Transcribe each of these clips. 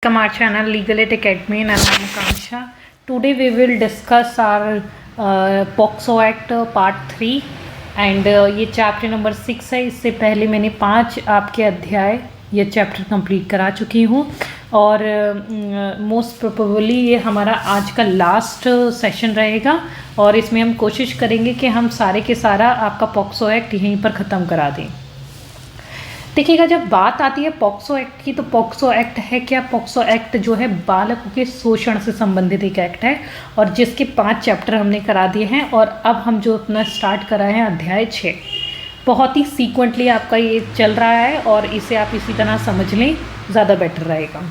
Welcome our channel Legal Aid Academy and I'm Kansha. Today we will discuss our POCSO Act Part 3 and ये chapter number 6 है. इससे पहले मैंने 5 आपके अध्याय ये चैप्टर कंप्लीट करा चुकी हूँ और मोस्ट प्रोबेबली ये हमारा आज का लास्ट सेशन रहेगा और इसमें हम कोशिश करेंगे कि हम सारे के सारा आपका पॉक्सो एक्ट यहीं पर ख़त्म करा दें. देखिएगा, जब बात आती है पॉक्सो एक्ट की तो पॉक्सो एक्ट है क्या? पॉक्सो एक्ट जो है बालकों के शोषण से संबंधित एक एक्ट है और जिसके 5 चैप्टर हमने करा दिए हैं और अब हम जो अपना स्टार्ट करा है अध्याय 6. बहुत ही सीक्वेंटली आपका ये चल रहा है और इसे आप इसी तरह समझ लें, ज़्यादा बेटर रहेगा.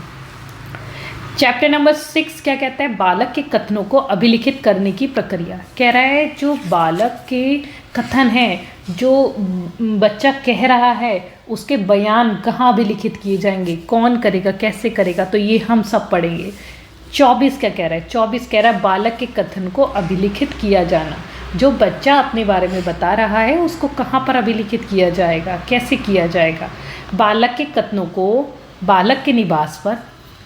चैप्टर नंबर 6 क्या कहता है? बालक के कथनों को अभिलिखित करने की प्रक्रिया. कह रहा है जो बालक के कथन हैं, जो बच्चा कह रहा है, उसके बयान कहाँ अभिलिखित किए जाएंगे, कौन करेगा, कैसे करेगा, तो ये हम सब पढ़ेंगे. 24 क्या कह रहा है? 24 कह रहा है बालक के कथन को अभिलिखित किया जाना. जो बच्चा अपने बारे में बता रहा है उसको कहाँ पर अभिलिखित किया जाएगा, कैसे किया जाएगा? बालक के कथनों को बालक के निवास पर,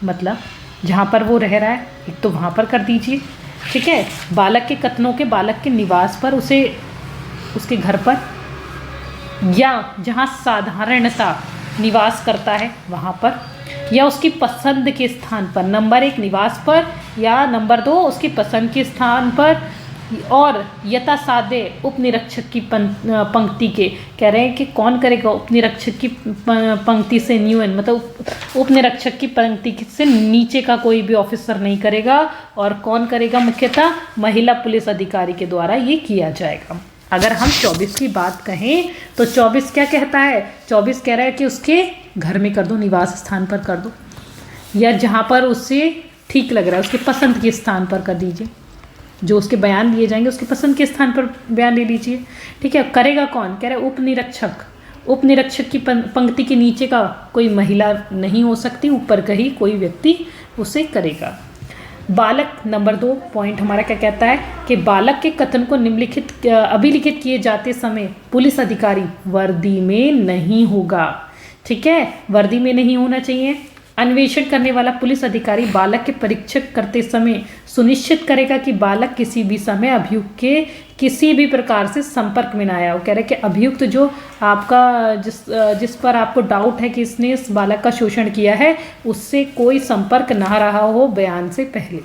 मतलब जहाँ पर वो रह रहा है एक तो वहाँ पर कर दीजिए, ठीक है. बालक के कथनों के बालक के निवास पर, उसे उसके घर पर, या जहाँ साधारणता निवास करता है वहाँ पर, या उसकी पसंद के स्थान पर. नंबर 1 निवास पर या नंबर 2 उसकी पसंद के स्थान पर. और यथासाध्य उपनिरीक्षक की पंक्ति के. कह रहे हैं कि कौन करेगा? उपनिरीक्षक की पंक्ति से न्यून, मतलब उपनिरीक्षक की पंक्ति से नीचे का कोई भी ऑफिसर नहीं करेगा. और कौन करेगा? मुख्यतः महिला पुलिस अधिकारी के द्वारा ये किया जाएगा. अगर हम 24 की बात कहें तो 24 क्या कहता है? 24 कह रहा है कि उसके घर में कर दो, निवास स्थान पर कर दो, या जहाँ पर उससे ठीक लग रहा है उसके पसंद के स्थान पर कर दीजिए. जो उसके बयान दिए जाएंगे उसके पसंद के स्थान पर बयान ले लीजिए, ठीक है. करेगा कौन? कह रहा है उपनिरीक्षक. उपनिरीक्षक की पंक्ति के नीचे का कोई महिला नहीं हो सकती, ऊपर का ही कोई व्यक्ति उसे करेगा. बालक नंबर 2 पॉइंट हमारा क्या कहता है कि बालक के कथन को निम्नलिखित अभिलिखित किए जाते समय पुलिस अधिकारी वर्दी में नहीं होगा, ठीक है. वर्दी में नहीं होना चाहिए. अन्वेषण करने वाला पुलिस अधिकारी बालक के परीक्षण करते समय सुनिश्चित करेगा कि बालक किसी भी समय अभियुक्त के किसी भी प्रकार से संपर्क में न आया हो. कह रहे हैं कि अभियुक्त जो आपका जिस पर आपको डाउट है कि इसने इस बालक का शोषण किया है, उससे कोई संपर्क ना रहा हो बयान से पहले.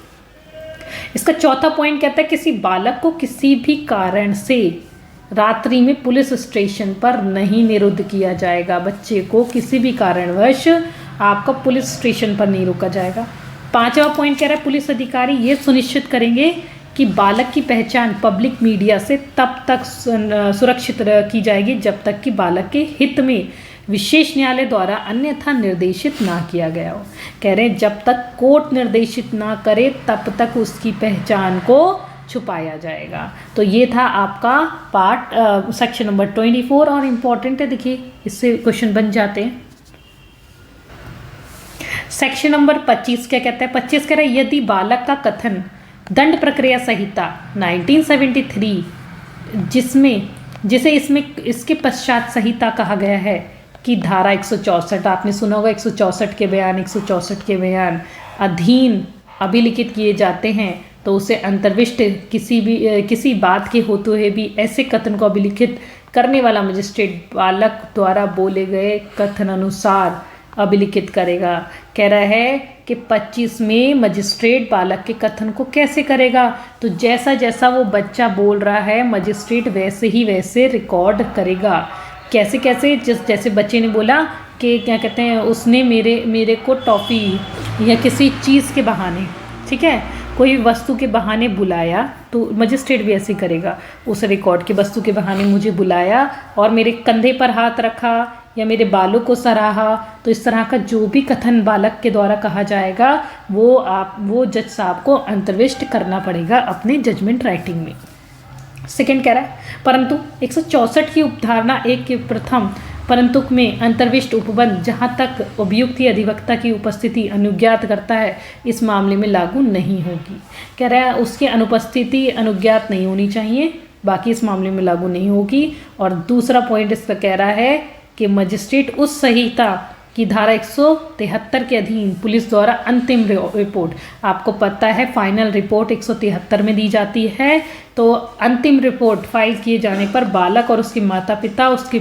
इसका चौथा पॉइंट कहता है किसी बालक को किसी भी कारण से रात्रि में पुलिस स्टेशन पर नहीं निरुद्ध किया जाएगा. बच्चे को किसी भी कारणवश आपका पुलिस स्टेशन पर नहीं रोका जाएगा. 5वां पॉइंट कह रहा है पुलिस अधिकारी ये सुनिश्चित करेंगे कि बालक की पहचान पब्लिक मीडिया से तब तक सुरक्षित की जाएगी जब तक कि बालक के हित में विशेष न्यायालय द्वारा अन्यथा निर्देशित ना किया गया हो. कह रहे हैं जब तक कोर्ट निर्देशित ना करे तब तक उसकी पहचान को छुपाया जाएगा. तो ये था आपका पार्ट सेक्शन नंबर 24 और इम्पॉर्टेंट है. देखिए इससे क्वेश्चन बन जाते हैं. सेक्शन नंबर 25 क्या कहता है? 25 कह रहा है यदि बालक का कथन दंड प्रक्रिया संहिता 1973 जिसे इसमें इसके पश्चात संहिता कहा गया है कि धारा 164, आपने सुना होगा 164 के बयान, 164 के बयान अधीन अभिलिखित किए जाते हैं तो उसे अंतर्विष्ट किसी बात के होते हुए भी ऐसे कथन को अभिलिखित करने वाला मजिस्ट्रेट बालक द्वारा बोले गए कथन अनुसार अभिलिखित करेगा. कह रहा है कि 25 में मजिस्ट्रेट बालक के कथन को कैसे करेगा? तो जैसा जैसा वो बच्चा बोल रहा है मजिस्ट्रेट वैसे ही वैसे रिकॉर्ड करेगा. कैसे कैसे? जैसे बच्चे ने बोला कि क्या कहते हैं, उसने मेरे को टॉफ़ी या किसी चीज़ के बहाने, ठीक है, कोई वस्तु के बहाने बुलाया, तो मजिस्ट्रेट भी ऐसे करेगा. उस रिकॉर्ड के वस्तु के बहाने मुझे बुलाया और मेरे कंधे पर हाथ रखा या मेरे बालों को सराहा. तो इस तरह का जो भी कथन बालक के द्वारा कहा जाएगा वो जज साहब को अंतर्विष्ट करना पड़ेगा अपने जजमेंट राइटिंग में. सेकंड कह रहा है परंतु 164 की उपधारणा 1 के प्रथम परंतु में अंतर्विष्ट उपबंध जहाँ तक अभियुक्त या अधिवक्ता की उपस्थिति अनुज्ञात करता है इस मामले में लागू नहीं होगी. कह रहा है उसकी अनुपस्थिति अनुज्ञात नहीं होनी चाहिए, बाकी इस मामले में लागू नहीं होगी. और दूसरा पॉइंट इसका कह रहा है कि मजिस्ट्रेट उस संहिता कि धारा 173 के अधीन पुलिस द्वारा अंतिम रिपोर्ट, आपको पता है फाइनल रिपोर्ट 173 में दी जाती है, तो अंतिम रिपोर्ट फाइल किए जाने पर बालक और उसके माता पिता उसके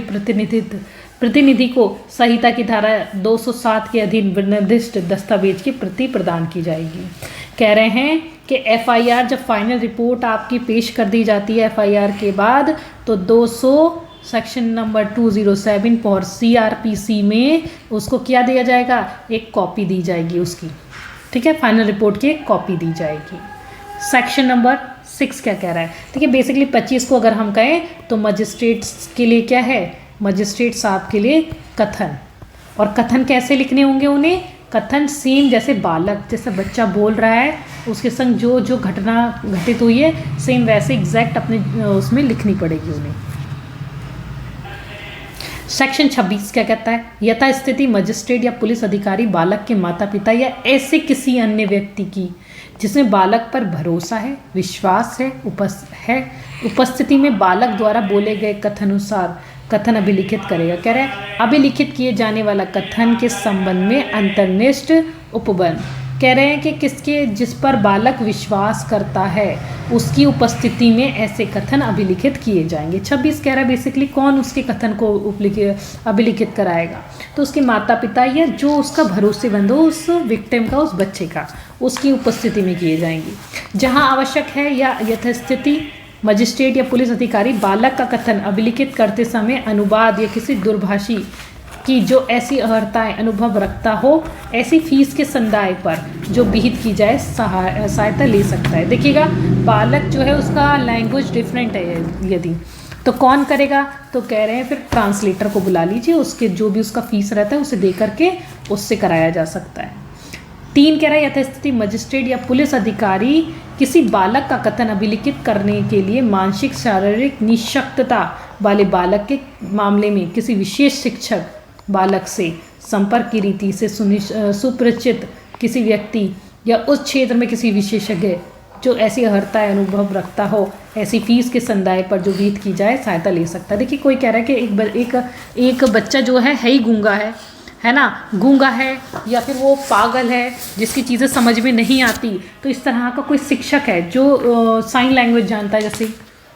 प्रतिनिधि को संहिता की धारा 207 के अधीन निर्दिष्ट दस्तावेज की प्रति प्रदान की जाएगी। कह रहे हैं कि एफआईआर जब फाइनल रिपोर्ट आपकी पेश कर दी जाती है एफआईआर के बाद, तो 200 सेक्शन नंबर 207 फॉर सीआरपीसी में उसको क्या दिया जाएगा, एक कॉपी दी जाएगी उसकी, ठीक है, फाइनल रिपोर्ट की एक कॉपी दी जाएगी। सेक्शन नंबर 6 क्या कह रहा है, ठीक है, बेसिकली 25 को अगर हम कहें तो मजिस्ट्रेट्स के लिए क्या है, मजिस्ट्रेट साहब के लिए कथन, और कथन कैसे लिखने होंगे उन्हें, कथन सेम जैसे बालक, जैसे बच्चा बोल रहा है उसके संग जो जो घटना घटित हुई है सेम वैसे एग्जैक्ट अपने उसमें लिखनी पड़ेगी उन्हें। सेक्शन 26 क्या कहता है, यथास्थिति मजिस्ट्रेट या पुलिस अधिकारी बालक के माता पिता या ऐसे किसी अन्य व्यक्ति की जिसमें बालक पर भरोसा है, विश्वास है, उपस्थिति में बालक द्वारा बोले गए कथनानुसार कथन अभिलिखित करेगा। कह रहे हैं अभिलिखित किए जाने वाला कथन के संबंध में अंतर्निष्ठ उपबंध, कह रहे हैं कि किसके जिस पर बालक विश्वास करता है उसकी उपस्थिति में ऐसे कथन अभिलिखित किए जाएंगे। 26 कह रहा है बेसिकली कौन उसके कथन को अभिलिखित कराएगा, तो उसके माता पिता या जो उसका भरोसेमंद हो उस विक्टिम का, उस बच्चे का, उसकी उपस्थिति में किए जाएंगे। जहां आवश्यक है या यथास्थिति मजिस्ट्रेट या पुलिस अधिकारी बालक का कथन अभिलिखित करते समय अनुवाद या किसी दूरभाषी की जो ऐसी अर्हताएं अनुभव रखता हो ऐसी फीस के संदाय पर जो विहित की जाए सहायता ले सकता है। देखिएगा बालक जो है उसका लैंग्वेज डिफरेंट है यदि, तो कौन करेगा, तो कह रहे हैं फिर ट्रांसलेटर को बुला लीजिए, उसके जो भी उसका फीस रहता है उसे दे करके उससे कराया जा सकता है। 3 कह रहा है यथास्थिति मजिस्ट्रेट या पुलिस अधिकारी किसी बालक का कथन अभिलिखित करने के लिए मानसिक शारीरिक निःशक्तता वाले बालक के मामले में किसी विशेष शिक्षक बालक से संपर्क की रीति से सुपरिचित किसी व्यक्ति या उस क्षेत्र में किसी विशेषज्ञ जो ऐसी अर्हता अनुभव रखता हो ऐसी फीस के संदाय पर जो विहित की जाए सहायता ले सकता है। देखिए कोई कह रहा है कि एक बच्चा जो है ही गूंगा है ना, गूंगा है या फिर वो पागल है जिसकी चीज़ें समझ में नहीं आती, तो इस तरह का कोई शिक्षक है जो साइन लैंग्वेज जानता है, जैसे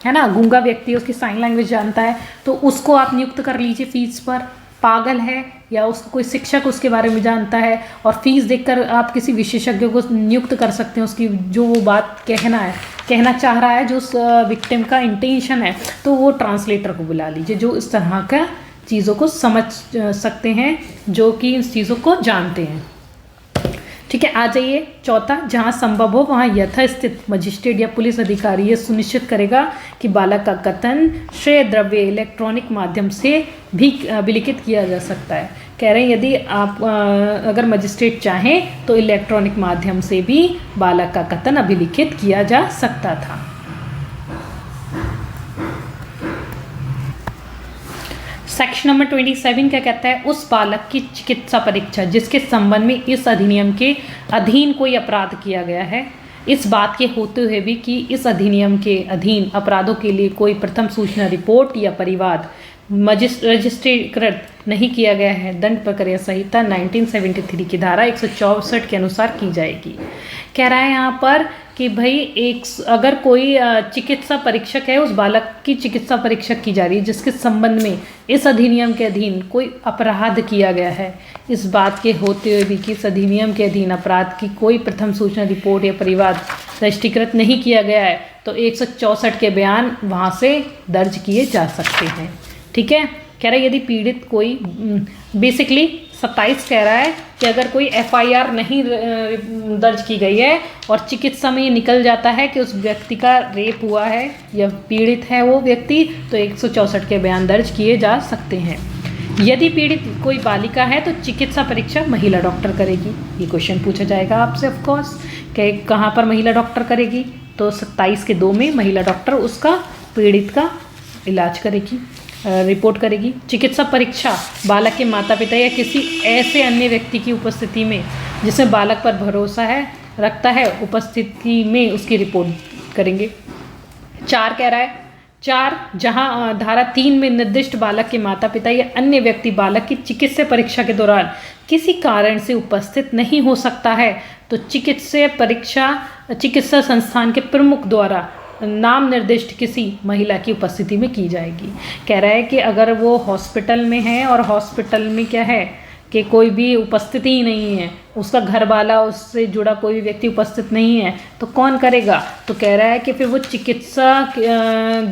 है ना गूंगा व्यक्ति उसकी साइन लैंग्वेज जानता है, तो उसको आप नियुक्त कर लीजिए फीस पर। पागल है या उसको कोई शिक्षक उसके बारे में जानता है और फीस देखकर आप किसी विशेषज्ञ को नियुक्त कर सकते हैं, उसकी जो वो बात कहना चाह रहा है, जो उस विक्टिम का इंटेंशन है, तो वो ट्रांसलेटर को बुला लीजिए जो इस तरह का चीज़ों को समझ सकते हैं, जो कि इस चीज़ों को जानते हैं। ठीक है, आ जाइए चौथा, जहाँ संभव हो वहाँ यथास्थित मजिस्ट्रेट या पुलिस अधिकारी यह सुनिश्चित करेगा कि बालक का कथन श्रेय द्रव्य इलेक्ट्रॉनिक माध्यम से भी अभिलिखित किया जा सकता है। कह रहे हैं यदि आप अगर मजिस्ट्रेट चाहें तो इलेक्ट्रॉनिक माध्यम से भी बालक का कथन अभिलिखित किया जा सकता था। सेक्शन नंबर 27 क्या कहता है, उस बालक की चिकित्सा परीक्षा जिसके संबंध में इस अधिनियम के अधीन कोई अपराध किया गया है, इस बात के होते हुए भी कि इस अधिनियम के अधीन अपराधों के लिए कोई प्रथम सूचना रिपोर्ट या परिवाद रजिस्ट्रीकृत नहीं किया गया है, दंड प्रक्रिया संहिता 1973 की धारा 164 के अनुसार की जाएगी। कह रहा है यहाँ पर कि भाई अगर कोई चिकित्सा परीक्षक है, उस बालक की चिकित्सा परीक्षा की जा रही है जिसके संबंध में इस अधिनियम के अधीन कोई अपराध किया गया है, इस बात के होते हुए भी कि इस अधिनियम के अधीन अपराध की कोई प्रथम सूचना रिपोर्ट या परिवाद रजिस्ट्रीकृत नहीं किया गया है, तो 164 के बयान वहाँ से दर्ज किए जा सकते हैं। ठीक है, कह रहा है यदि पीड़ित कोई बेसिकली 27 कह रहा है कि अगर कोई एफआईआर नहीं दर्ज की गई है और चिकित्सा में ये निकल जाता है कि उस व्यक्ति का रेप हुआ है या पीड़ित है वो व्यक्ति, तो 164 के बयान दर्ज किए जा सकते हैं। यदि पीड़ित कोई बालिका है तो चिकित्सा परीक्षा महिला डॉक्टर करेगी। ये क्वेश्चन पूछा जाएगा आपसे ऑफकोर्स कि कहाँ पर महिला डॉक्टर करेगी, तो 27 के 2 में महिला डॉक्टर उसका पीड़ित का इलाज करेगी, रिपोर्ट करेगी। चिकित्सा परीक्षा बालक के माता पिता या किसी ऐसे अन्य व्यक्ति की उपस्थिति में जिसमें बालक पर भरोसा रखता है उपस्थिति में उसकी रिपोर्ट करेंगे। 4 कह रहा है 4 जहां धारा 3 में निर्दिष्ट बालक के माता पिता या अन्य व्यक्ति बालक की चिकित्सा परीक्षा के दौरान किसी कारण से उपस्थित नहीं हो सकता है तो चिकित्सा संस्थान के प्रमुख द्वारा नाम निर्दिष्ट किसी महिला की उपस्थिति में की जाएगी। कह रहा है कि अगर वो हॉस्पिटल में है और हॉस्पिटल में क्या है कि कोई भी उपस्थिति ही नहीं है, उसका घर वाला उससे जुड़ा कोई भी व्यक्ति उपस्थित नहीं है, तो कौन करेगा? तो कह रहा है कि फिर वो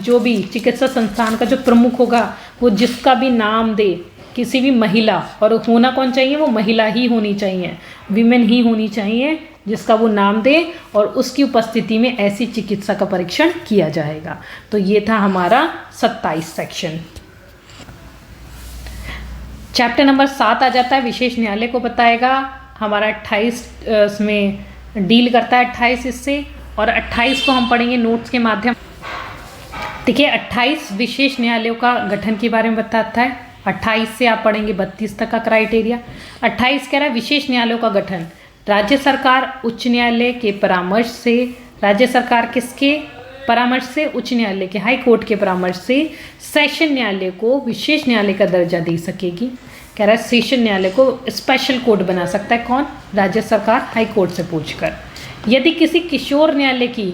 जो भी चिकित्सा संस्थान का जो प्रमुख होगा वो जिसका भी नाम दे किसी भी महिला, और होना कौन चाहिए? वो महिला ही होनी चाहिए, विमेन ही होनी चाहिए, जिसका वो नाम दे और उसकी उपस्थिति में ऐसी चिकित्सा का परीक्षण किया जाएगा। तो ये था हमारा 27 सेक्शन। चैप्टर नंबर 7 आ जाता है, विशेष न्यायालय को बताएगा। हमारा 28 में डील करता है 28 इससे, और 28 को हम पढ़ेंगे नोट्स के माध्यम। देखिए 28 विशेष न्यायालयों का गठन के बारे में बताता है। 28 से आप पढ़ेंगे 32 तक का क्राइटेरिया। 28 कह रहा है विशेष न्यायालयों का गठन राज्य सरकार उच्च न्यायालय के परामर्श से, राज्य सरकार किसके परामर्श से? उच्च न्यायालय के, हाई कोर्ट के परामर्श से सेशन न्यायालय को विशेष न्यायालय का दर्जा दे सकेगी। कह रहा है सेशन न्यायालय को स्पेशल कोर्ट बना सकता है कौन? राज्य सरकार हाई कोर्ट से पूछकर। यदि किसी किशोर न्यायालय की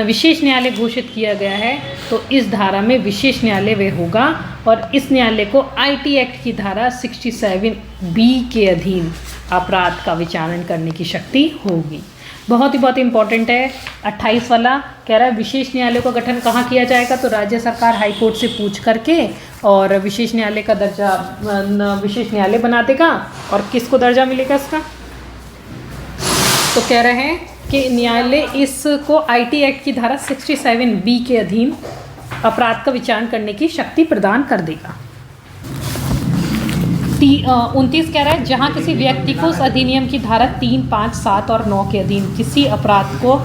विशेष न्यायालय घोषित किया गया है तो इस धारा में विशेष न्यायालय वे होगा, और इस न्यायालय को आईटी एक्ट की धारा 67B के अधीन अपराध का विचारण करने की शक्ति होगी। बहुत ही इंपॉर्टेंट है 28 वाला। कह रहा है विशेष न्यायालय का गठन कहाँ किया जाएगा? तो राज्य सरकार हाई कोर्ट से पूछ करके और विशेष न्यायालय का दर्जा विशेष न्यायालय बना देगा। और किसको दर्जा मिलेगा इसका? तो कह रहे हैं कि न्यायालय इसको आईटी एक्ट की धारा 67B के अधीन अपराध का विचारण करने की शक्ति प्रदान कर देगा। 29 कह रहा है जहां किसी व्यक्ति को उस अधिनियम की धारा 3, 5, 7 और 9 के अधीन किसी अपराध को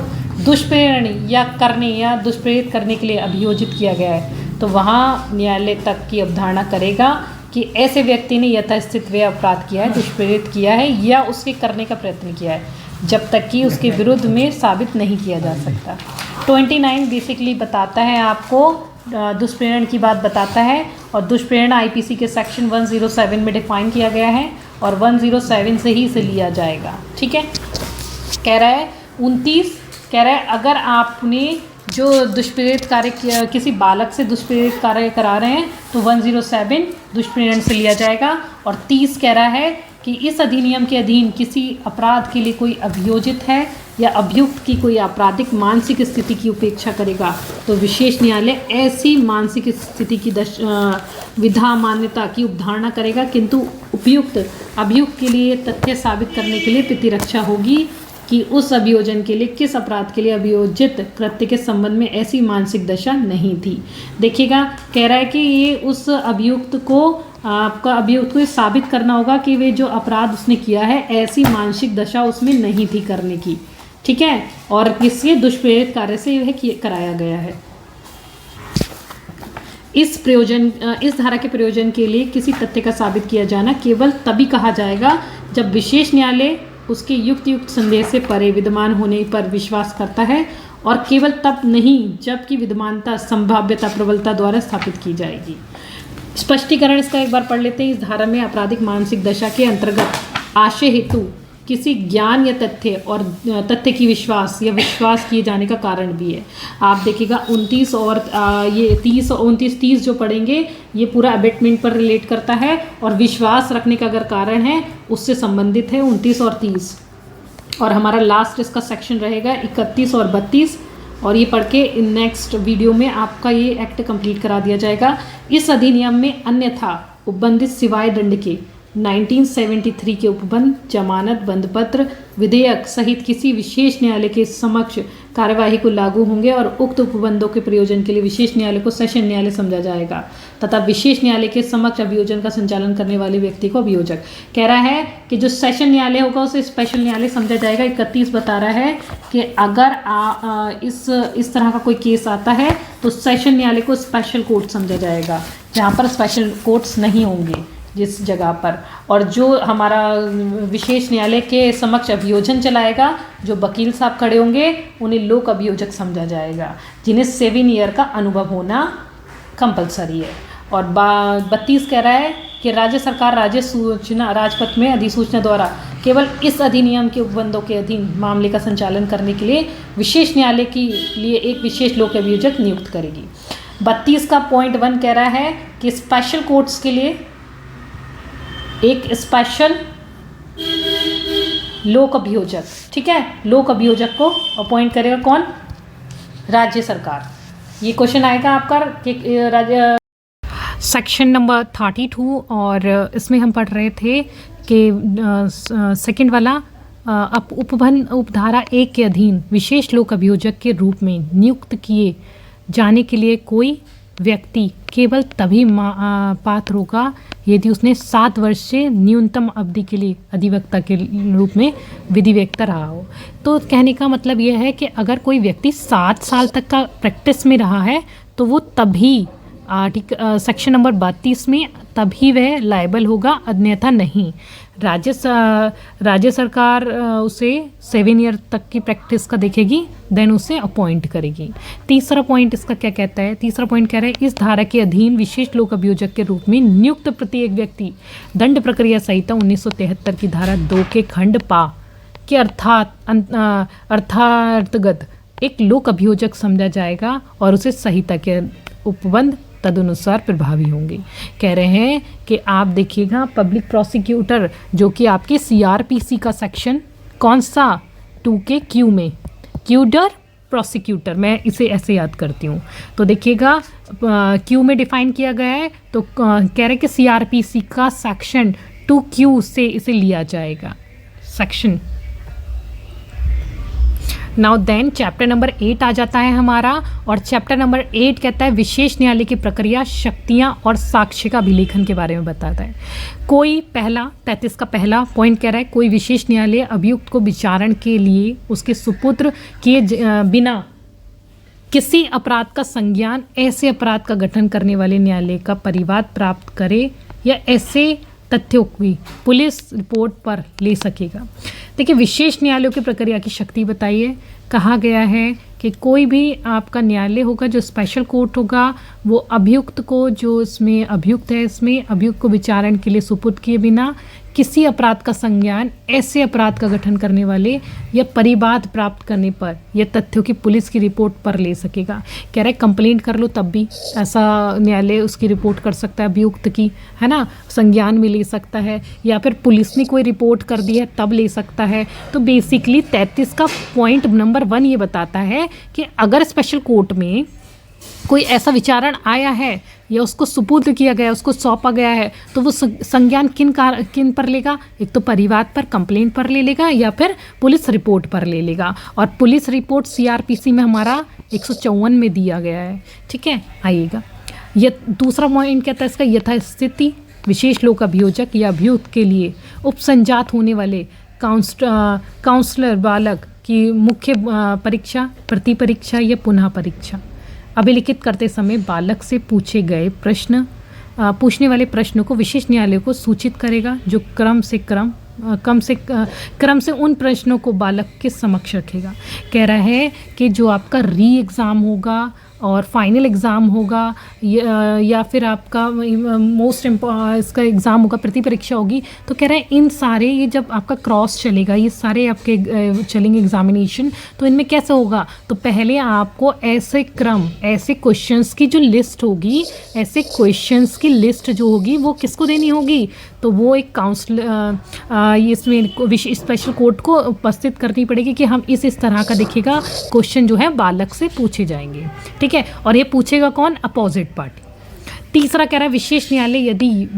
दुष्प्रेरण या करने या दुष्प्रेरित करने के लिए अभियोजित किया गया है तो वहां न्यायालय तक की अवधारणा करेगा कि ऐसे व्यक्ति ने यथास्थित वे अपराध किया है, दुष्प्रेरित किया है या उसके करने का प्रयत्न किया है, जब तक कि उसके विरुद्ध में साबित नहीं किया जा सकता। 29 बेसिकली बताता है आपको दुष्प्रेरण की बात बताता है, और दुष्प्रेरण आईपीसी के सेक्शन 107 में डिफाइन किया गया है और 107 से ही इसे लिया जाएगा। ठीक है, कह रहा है 29 कह रहा है अगर आपने जो दुष्प्रेरित कार्य किसी बालक से दुष्प्रेरित कार्य करा रहे हैं तो 107 दुष्प्रेरण से लिया जाएगा। और 30 कह रहा है कि इस अधिनियम के अधीन किसी अपराध के लिए कोई अभियोजित है या अभियुक्त की कोई आपराधिक मानसिक स्थिति की उपेक्षा करेगा तो विशेष न्यायालय ऐसी मानसिक स्थिति की विधा मान्यता की अवधारणा करेगा, किंतु अभियुक्त के लिए तथ्य साबित करने के लिए प्रतिरक्षा होगी कि उस अभियोजन के लिए किस अपराध के लिए अभियोजित कृत्य के संबंध में ऐसी मानसिक दशा नहीं थी। देखिएगा, कह रहा है कि ये उस अभियुक्त को ये साबित करना होगा कि वे जो अपराध उसने किया है ऐसी मानसिक दशा उसमें नहीं थी करने की। ठीक है, और किसी दुष्प्रेरित कार्य से यह कराया गया है। इस धारा के प्रयोजन के लिए किसी तथ्य का साबित किया जाना केवल तभी कहा जाएगा जब विशेष न्यायालय उसके युक्त संदेह से परे विद्यमान होने पर विश्वास करता है, और केवल तब नहीं जबकि विद्यमानता संभाव्यता प्रबलता द्वारा स्थापित की जाएगी। स्पष्टीकरण इसका एक बार पढ़ लेते हैं। इस धारा में आपराधिक मानसिक दशा के अंतर्गत आशय हेतु किसी ज्ञान या तथ्य की विश्वास किए जाने का कारण भी है। आप देखिएगा 29 और ये 30 और 29-30 जो पढ़ेंगे ये पूरा अबेटमेंट पर रिलेट करता है और विश्वास रखने का अगर कारण है उससे संबंधित है 29 और 30। और हमारा लास्ट इसका सेक्शन रहेगा 31 और 32, और ये पढ़ के नेक्स्ट वीडियो में आपका ये एक्ट कंप्लीट करा दिया जाएगा। इस अधिनियम में अन्यथा उपबंधित सिवाय दंड के 1973 के उपबंध, जमानत, बंधपत्र, विधेयक सहित किसी विशेष न्यायालय के समक्ष कार्यवाही को लागू होंगे, और उक्त उपबंधों के प्रयोजन के लिए विशेष न्यायालय को सेशन न्यायालय समझा जाएगा तथा विशेष न्यायालय के समक्ष अभियोजन का संचालन करने वाले व्यक्ति को अभियोजक। कह रहा है कि जो सेशन न्यायालय होगा उसे स्पेशल न्यायालय समझा जाएगा। 31 बता रहा है कि अगर इस तरह का कोई केस आता है तो सेशन न्यायालय को स्पेशल कोर्ट समझा जाएगा, जहाँ पर स्पेशल कोर्ट्स नहीं होंगे। जिस जगह पर, और जो हमारा विशेष न्यायालय के समक्ष अभियोजन चलाएगा, जो वकील साहब खड़े होंगे उन्हें लोक अभियोजक समझा जाएगा, जिन्हें 7 ईयर का अनुभव होना कंपलसरी है। और 32 कह रहा है कि राज्य सरकार राज्य सूचना राजपत्र में अधिसूचना द्वारा केवल इस अधिनियम के उपबंधों के अधीन मामले का संचालन करने के लिए विशेष न्यायालय के लिए एक विशेष लोक अभियोजक नियुक्त करेगी। 32 का पॉइंट 1 कह रहा है कि स्पेशल कोर्ट्स के लिए एक स्पेशल लोक अभियोजक, ठीक है, लोक अभियोजक को अपॉइंट करेगा कौन? राज्य सरकार। ये क्वेश्चन आएगा आपका कि राज्य सेक्शन नंबर 32, और इसमें हम पढ़ रहे थे कि सेकंड वाला उपधारा 1 के अधीन विशेष लोक अभियोजक के रूप में नियुक्त किए जाने के लिए कोई व्यक्ति केवल तभी पात्र होगा यदि उसने 7 वर्ष से न्यूनतम अवधि के लिए अधिवक्ता के रूप में विधिवक्ता रहा हो। तो कहने का मतलब यह है कि अगर कोई व्यक्ति 7 साल तक का प्रैक्टिस में रहा है तो वो तभी सेक्शन नंबर 32 में तभी वह लायबल होगा, अन्यथा नहीं। राज्य सरकार उसे 7 ईयर तक की प्रैक्टिस का देखेगी, देन उसे अपॉइंट करेगी। तीसरा पॉइंट इसका क्या कहता है? तीसरा पॉइंट कह रहा है इस धारा के अधीन विशेष लोक अभियोजक के रूप में नियुक्त प्रत्येक व्यक्ति दंड प्रक्रिया संहिता 1973 की धारा 2 के खंड पा के अर्थांतर्गत एक लोक अभियोजक समझा जाएगा और उसे संहिता के उपबंध तदनुसार प्रभावी होंगे। कह रहे हैं कि आप देखिएगा पब्लिक प्रोसिक्यूटर जो कि आपके CRPC का सेक्शन कौन सा 2 के क्यू में, क्यूडर प्रोसिक्यूटर, मैं इसे ऐसे याद करती हूँ। तो देखिएगा क्यू में डिफाइन किया गया है, तो कह रहे हैं कि CRPC का सेक्शन 2Q से इसे लिया जाएगा section. Now then chapter number 8 आ जाता है हमारा, और चैप्टर नंबर 8 कहता है विशेष न्यायालय की प्रक्रिया, शक्तियाँ और साक्ष्य का अभिलेखन के बारे में बताता है। कोई 33 का पहला पॉइंट कह रहा है कोई विशेष न्यायालय अभियुक्त को विचारण के लिए उसके सुपुत्र किए बिना किसी अपराध का संज्ञान ऐसे अपराध का गठन करने वाले न्यायालय का परिवाद प्राप्त करे या ऐसे तथ्यों की पुलिस रिपोर्ट पर ले सकेगा। देखिए विशेष न्यायालयों की प्रक्रिया की शक्ति बताइए। कहा गया है कि कोई भी आपका न्यायालय होगा जो स्पेशल कोर्ट होगा, वो अभियुक्त को, जो इसमें अभियुक्त है, इसमें अभियुक्त को विचारण के लिए सुपुर्द किए बिना किसी अपराध का संज्ञान ऐसे अपराध का गठन करने वाले या परिवाद प्राप्त करने पर या तथ्यों की पुलिस की रिपोर्ट पर ले सकेगा। कह रहे कंप्लेंट कर लो तब भी ऐसा न्यायालय उसकी रिपोर्ट कर सकता है अभियुक्त की, है ना, संज्ञान में ले सकता है, या फिर पुलिस ने कोई रिपोर्ट कर दी है तब ले सकता है। तो बेसिकली 33 का पॉइंट नंबर 1 ये बताता है कि अगर स्पेशल कोर्ट में कोई ऐसा विचारण आया है या उसको सुपुर्द किया गया, उसको सौंपा गया है, तो वो संज्ञान किन पर लेगा? एक तो परिवाद पर, कंप्लेंट पर ले लेगा, या फिर पुलिस रिपोर्ट पर ले लेगा। और पुलिस रिपोर्ट CRPC में हमारा 154 में दिया गया है, ठीक है, आइएगा। ये दूसरा पॉइंट कहता है इसका यथास्थिति विशेष लोक अभियोजक या अभियुक्त के लिए उपसंजात होने वाले काउंसलर बालक की मुख्य परीक्षा, प्रति परीक्षा या पुनः परीक्षा अभिलिखित करते समय बालक से पूछे गए प्रश्न, पूछने वाले प्रश्नों को विशेष न्यायालय को सूचित करेगा, जो क्रम से उन प्रश्नों को बालक के समक्ष रखेगा। कह रहा है कि जो आपका री एग्ज़ाम होगा और फाइनल एग्ज़ाम होगा या फिर आपका मोस्ट इसका एग्ज़ाम होगा, प्रति परीक्षा होगी, तो कह रहे हैं इन सारे, ये जब आपका क्रॉस चलेगा, ये सारे आपके चलेंगे एग्जामिनेशन, तो इनमें कैसे होगा? तो पहले आपको ऐसे क्वेश्चंस की जो लिस्ट होगी, ऐसे क्वेश्चंस की लिस्ट जो होगी वो किसको देनी होगी? तो वो एक काउंसलर इसमें स्पेशल कोर्ट को उपस्थित करनी पड़ेगी कि हम इस तरह का देखिएगा क्वेश्चन जो है बालक से पूछे जाएंगे, ठीक है। और ये पूछेगा कौन? Opposite party. तीसरा कह रहा है विशेष न्यायालय यदि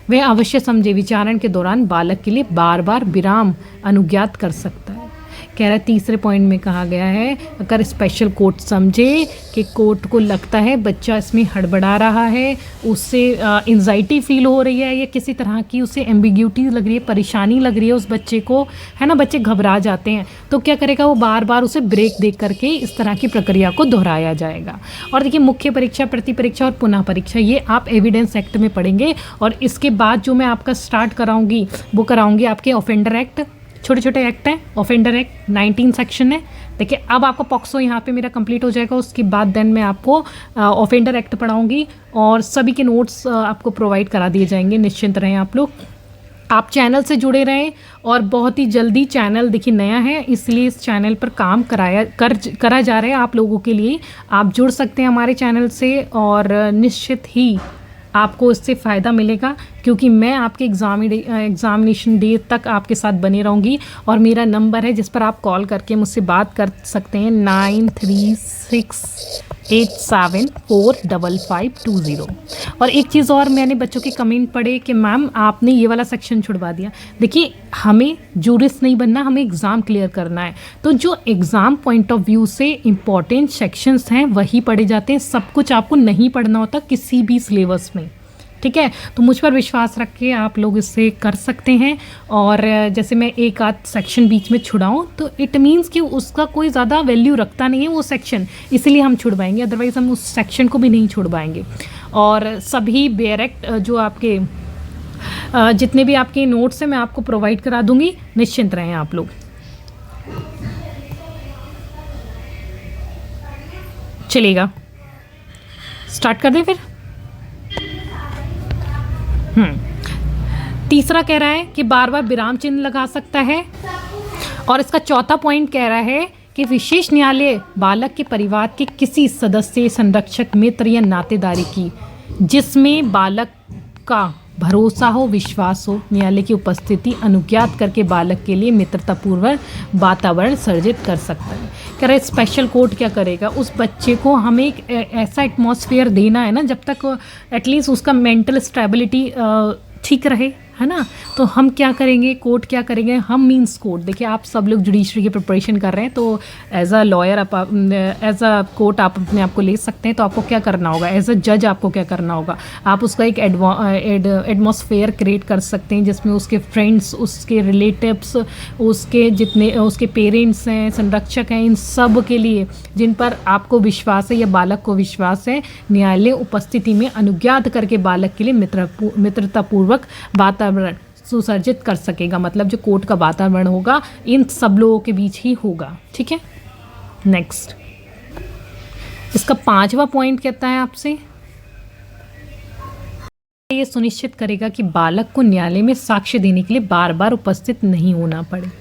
वह अवश्य समझे विचारण के दौरान बालक के लिए बार बार विराम अनुज्ञात कर सकता है। कह रहा है तीसरे पॉइंट में कहा गया है अगर स्पेशल कोर्ट समझे कि कोर्ट को लगता है बच्चा इसमें हड़बड़ा रहा है, उससे एंजाइटी फील हो रही है या किसी तरह की उसे एम्बिग्यूटी लग रही है, परेशानी लग रही है उस बच्चे को, है ना, बच्चे घबरा जाते हैं, तो क्या करेगा वो बार बार उसे ब्रेक दे करके इस तरह की प्रक्रिया को दोहराया जाएगा। और देखिए मुख्य परीक्षा, प्रति परीक्षा और पुनः परीक्षा ये आप एविडेंस एक्ट में पढ़ेंगे। और इसके बाद जो मैं आपका स्टार्ट कराऊंगी वो कराऊंगी आपके ऑफेंडर एक्ट, छोटे छोटे एक्ट हैं, ऑफेंडर एक्ट 19 सेक्शन है। देखिए अब आपका पॉक्सो यहाँ पे मेरा कंप्लीट हो जाएगा, उसके बाद देन मैं आपको ऑफेंडर एक्ट पढ़ाऊंगी और सभी के नोट्स आपको प्रोवाइड करा दिए जाएंगे। निश्चिंत रहें आप लोग, आप चैनल से जुड़े रहें और बहुत ही जल्दी चैनल देखिए नया है इसलिए इस चैनल पर काम करा जा रहा है आप लोगों के लिए। आप जुड़ सकते हैं हमारे चैनल से और निश्चित ही आपको इससे फ़ायदा मिलेगा क्योंकि मैं आपके एग्ज़ामिनेशन डे तक आपके साथ बने रहूँगी। और मेरा नंबर है जिस पर आप कॉल करके मुझसे बात कर सकते हैं 9368745520। और एक चीज़ और, मैंने बच्चों के कमेंट पढ़े कि मैम आपने ये वाला सेक्शन छुड़वा दिया। देखिए हमें जूरिस्ट नहीं बनना, हमें एग्ज़ाम क्लियर करना है, तो जो एग्ज़ाम पॉइंट ऑफ व्यू से इम्पॉर्टेंट सेक्शंस हैं वही पढ़े जाते हैं, सब कुछ आपको नहीं पढ़ना होता किसी भी सिलेबस में, ठीक है। तो मुझ पर विश्वास रख के आप लोग इससे कर सकते हैं। और जैसे मैं एक आध सेक्शन बीच में छुड़ाऊँ तो इट मीन्स कि उसका कोई ज़्यादा वैल्यू रखता नहीं है वो सेक्शन, इसलिए हम छुड़वाएंगे, अदरवाइज़ हम उस सेक्शन को भी नहीं छुड़वाएंगे। और सभी डायरेक्ट जो आपके जितने भी आपके नोट्स हैं मैं आपको प्रोवाइड करा दूंगी, निश्चिंत रहें आप लोग। चलेगा, स्टार्ट कर दें फिर। तीसरा कह रहा है कि बार बार विराम चिन्ह लगा सकता है। और इसका चौथा पॉइंट कह रहा है कि विशेष न्यायालय बालक के परिवार के किसी सदस्य, संरक्षक, मित्र या नातेदारी की जिसमें बालक का भरोसा हो, विश्वास हो, न्यायालय की उपस्थिति अनुज्ञात करके बालक के लिए मित्रतापूर्वक वातावरण सर्जित कर सकता है। कह रहे स्पेशल कोर्ट क्या करेगा, उस बच्चे को हमें एक ऐसा एटमॉस्फेयर देना है ना जब तक एटलीस्ट उसका मेंटल स्टेबिलिटी ठीक रहे, है ना। तो हम क्या करेंगे, कोर्ट क्या करेंगे, हम मींस कोर्ट, देखिए आप सब लोग जुडिशरी की प्रिपरेशन कर रहे हैं तो एज अ लॉयर आप एज अ कोर्ट आप अपने आप को ले सकते हैं। तो आपको क्या करना होगा, एज अ जज आपको क्या करना होगा, आप उसका एक एटमॉस्फेयर क्रिएट कर सकते हैं जिसमें उसके फ्रेंड्स, उसके रिलेटिव्स, उसके जितने उसके पेरेंट्स हैं, संरक्षक हैं, इन सब के लिए जिन पर आपको विश्वास है या बालक को विश्वास है, न्यायालय उपस्थिति में अनुज्ञात करके बालक के लिए मित्रतापूर्वक वातावरण सुसर्जित कर सकेगा। मतलब जो कोर्ट का वातावरण होगा इन सब लोगों के बीच ही होगा, ठीक है। नेक्स्ट, इसका 5वां पॉइंट कहता है आपसे ये सुनिश्चित करेगा कि बालक को न्यायालय में साक्ष्य देने के लिए बार बार उपस्थित नहीं होना पड़े,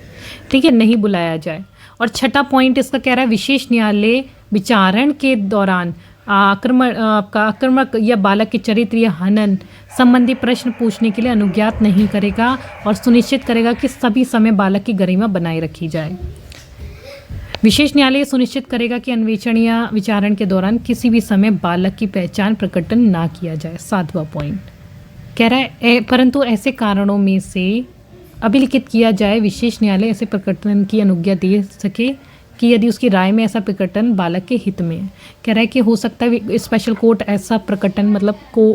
ठीक है, नहीं बुलाया जाए। और छठा पॉइंट इसका कह रहा है विशेष न्यायालय विचारण के दौरान आक्रमक या बालक के चरित्र या हनन संबंधी प्रश्न पूछने के लिए अनुज्ञात नहीं करेगा और सुनिश्चित करेगा कि सभी समय बालक की गरिमा बनाए रखी जाए। विशेष न्यायालय सुनिश्चित करेगा कि अन्वेषण या विचारण के दौरान किसी भी समय बालक की पहचान प्रकटन ना किया जाए। 7वां पॉइंट कह रहा है परंतु ऐसे कारणों में से अभिलिखित किया जाए विशेष न्यायालय ऐसे प्रकटन की अनुज्ञा दे सके कि यदि उसकी राय में ऐसा प्रकटन बालक के हित में है। कह रहा है कि हो सकता है स्पेशल कोर्ट ऐसा प्रकटन मतलब को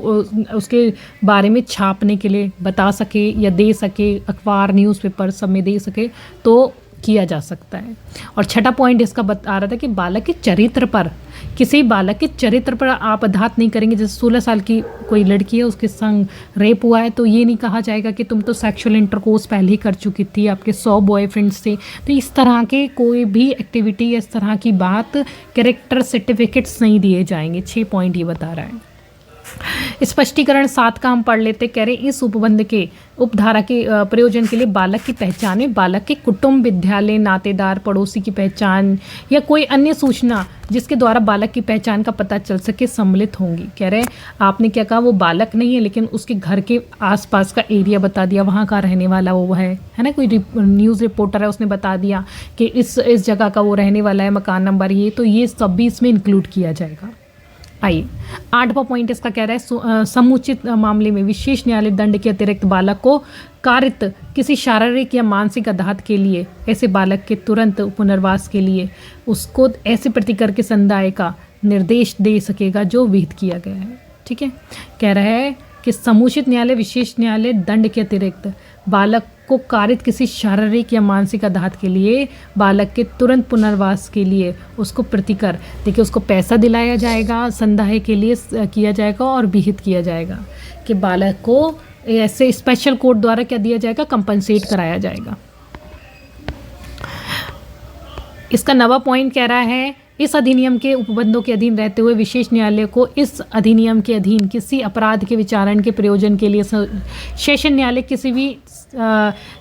उसके बारे में छापने के लिए बता सके या दे सके, अखबार, न्यूज़पेपर सब में दे सके तो किया जा सकता है। और छठा पॉइंट इसका बता रहा था कि बालक के चरित्र पर, किसी बालक के चरित्र पर आप आघात नहीं करेंगे। जैसे 16 साल की कोई लड़की है, उसके संग रेप हुआ है, तो ये नहीं कहा जाएगा कि तुम तो सेक्सुअल इंटरकोर्स पहले ही कर चुकी थी आपके 100 बॉयफ्रेंड्स से। तो इस तरह के कोई भी एक्टिविटी, इस तरह की बात, कैरेक्टर सर्टिफिकेट्स नहीं दिए जाएंगे। 6 पॉइंट ये बता रहा है। स्पष्टीकरण 7 का हम पढ़ लेते। कह रहे इस उपबंध के उपधारा के प्रयोजन के लिए बालक की पहचान में बालक के कुटुंब, विद्यालय, नातेदार, पड़ोसी की पहचान या कोई अन्य सूचना जिसके द्वारा बालक की पहचान का पता चल सके सम्मिलित होंगी। कह रहे आपने क्या कहा, वो बालक नहीं है लेकिन उसके घर के आसपास का एरिया बता दिया, वहाँ का रहने वाला वो है ना, कोई न्यूज़ रिपोर्टर है उसने बता दिया कि इस जगह का वो रहने वाला है, मकान नंबर ये, तो ये सब भी इसमें इंक्लूड किया जाएगा। आइए 8वां पॉइंट इसका कह रहा है समुचित मामले में विशेष न्यायालय दंड के अतिरिक्त बालक को कारित किसी शारीरिक या मानसिक आघात के लिए ऐसे बालक के तुरंत पुनर्वास के लिए उसको ऐसे प्रतिकर के संदाय का निर्देश दे सकेगा जो विहित किया गया है। ठीक है, कह रहा है कि समुचित न्यायालय विशेष न्यायालय दंड के अतिरिक्त बालक को कारित किसी शारीरिक या मानसिक आघात के लिए बालक के तुरंत पुनर्वास के लिए उसको प्रतिकर, देखिए उसको पैसा दिलाया जाएगा, संदाय के लिए किया जाएगा और विहित किया जाएगा कि बालक को ऐसे स्पेशल कोर्ट द्वारा क्या दिया जाएगा, कंपनसेट कराया जाएगा। इसका 9वां पॉइंट कह रहा है इस अधिनियम के उपबंधों के अधीन रहते हुए विशेष न्यायालय को इस अधिनियम के अधीन किसी अपराध के विचारण के प्रयोजन के लिए सेशन न्यायालय